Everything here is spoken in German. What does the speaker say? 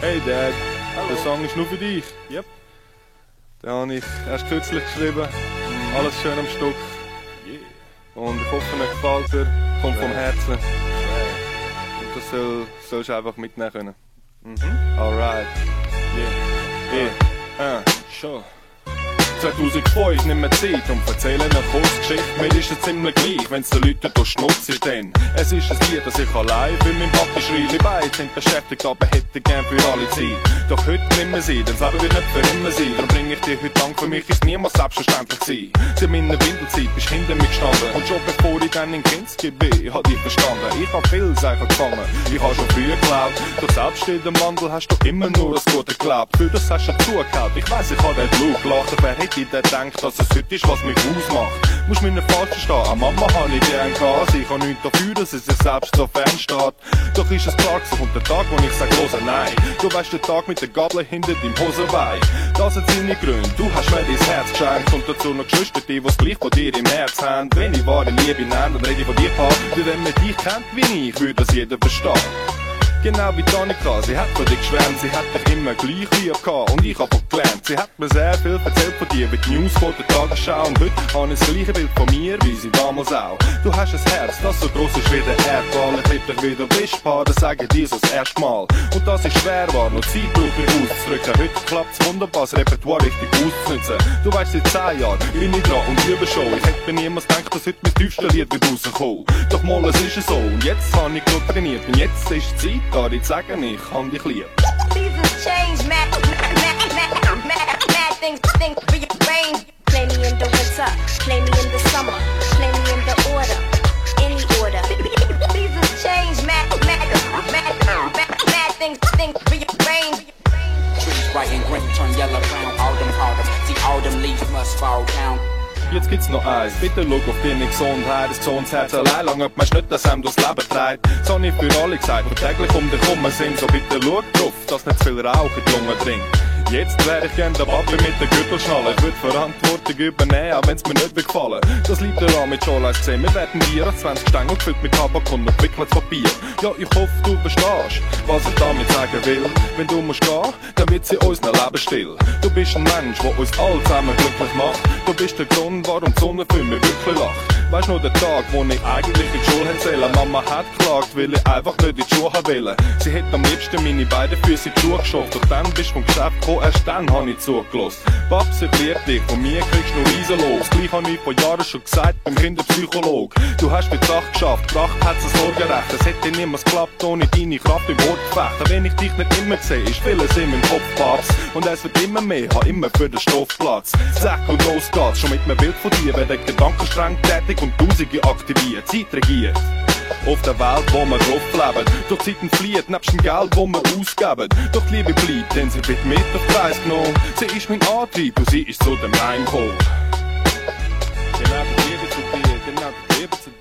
Hey Dad, Hallo. der Song ist nur für dich. Yep. Den habe ich erst kürzlich geschrieben. Alles schön am Stück. Yeah. Und ich hoffe, er gefällt dir. Kommt vom Herzen. Right. Und das sollst du einfach mitnehmen können. Alright. Yeah. Schon. 2005 nimm mir Zeit und erzähle eine Kurzgeschichte. Mir ist es ziemlich gleich, wenn's den Leuten durch Schnutz ist, denn es ist ein Lied, das ich allein für mein Papi schreibe. Beide sind beschäftigt, aber hätte gern für alle Zeit. Doch heute nimm mir sie, denn das Leben wird nicht für immer sein. Darum bring ich dir heute Dank, für mich ist niemals selbstverständlich gewesen. Seit meiner Windelzeit bist du hinter mir gestanden. Und schon bevor ich dann in Kinski bin, hat ich verstanden. Ich hab viel Sachen gefangen, ich hab schon früher geglaubt. Doch selbst in dem Wandel hast du immer nur das Gute geglaubt. Für das hast du zugehauen, ich weiss, ich hab den Blut gelacht. Wer hätte der denkt, dass es heute ist, was mich ausmacht. Musst mir nicht falsch verstehen, an Mama hab ich gern gehabt. Ich hab nichts dafür, dass es sich selbst so fern steht. Doch ist es klar, so kommt der Tag, wo ich sag, los, nein. Du weißt den Tag mit der Gabel hinter deinem Hosenbein. Das hat seine Gründe, du hast mir dein Herz geschenkt. Und dazu noch Geschwister, die was gleich von dir im Herz haben. Wenn ich wahre Liebe nenne, dann rede ich von dir, Paar. Denn wenn man dich kennt wie ich, würde das jeder verstehen. Genau wie Danica, sie hat von dir geschwärmt, sie hat dich immer gleich lieb gehabt und ich hab auch gelernt. Sie hat mir sehr viel erzählt von dir, wie die News von der Tagesschau und heute habe ich das gleiche Bild von mir, wie sie damals auch. Du hast ein Herz, das so groß ist wie der Erdball, ich lieb dich wieder Wischpaar, das sage ich dir so das erste Mal. Und das ist schwer war, noch Zeit braucht mich auszudrücken, heute klappt's wunderbar, das Repertoire richtig auszunutzen. Du weißt, seit 10 Jahren bin ich dran und übe schon, ich hätte mir niemals gedacht, dass heute mein tiefste Lied wird rauskommen. Doch mal, es ist so, und jetzt habe ich genug trainiert, und jetzt ist die Zeit, da ich sage, ich hab dich lieb. Seasons change, mad things rearrange. Play me in the winter, play me in the summer, play me in the order, any order. Seasons change, mad things rearrange. Trees bright and green turn yellow brown. Autumn, see autumn leaves must fall down. Jetzt gibt's noch eins, bitte schau auf deine Gesundheit, das Gesundherz allein lang, ob man nicht das einem durchs Leben treibt. Das hab ich für alle gesagt, die täglich um dich herum sind, so bitte schau drauf, dass nicht zu viel Rauch in die Lunge dringt. Jetzt wär ich gern der Papi mit der Gürtelschnalle. Ich würd Verantwortung übernehmen, auch wenn's mir nicht will gefallen. Das liegt daran mit Scholeis gesehen. Wir werden dir als 20 Stängel gefüllt mit Tabak und noch gewickelt Papier. Ja, ich hoffe, du verstehst, was ich damit sagen will. Wenn du musst gehen, dann wird sie unseren Leben still. Du bist ein Mensch, der uns alle zusammen glücklich macht. Du bist der Grund, warum die Sonne für mich wirklich lacht. Weisst nur der Tag, wo ich eigentlich in die Schule erzähle. Mama hat geklagt, weil ich einfach nicht in die Schule will. Sie hätte am liebsten meine beiden Füße in die Schuhe geschoben. Doch dann bist du vom Geschäft gekommen, erst dann hab ich zugelassen. Paps, ich lieb dich, von mir kriegst du riesen los. Gleich hab ich vor Jahren schon gesagt, beim Kinderpsychologe. Du hast mit Sache geschafft, gebracht hat's ein Sorgerecht. Es hätte niemals geklappt ohne deine Kraft im Wortgefecht. Auch wenn ich dich nicht immer sehe, ist vieles in meinem Kopf, Paps. Und es wird immer mehr, hab immer für den Stoff Platz. Zack und los geht's, schon mit einem Bild von dir, werde Gedankenstrang tätig und Tausende aktiviert. Zeit regiert. Auf der Welt, wo wir drauf leben. Durch Zeiten flieht, nebst dem Geld, wo wir ausgeben. Doch die Liebe bleibt, denn sie wird mit auf den Preis genommen. Sie ist mein Antrieb und sie ist zu dem Heim gekommen. Genau die Liebe zu dir, genau die Liebe zu dir.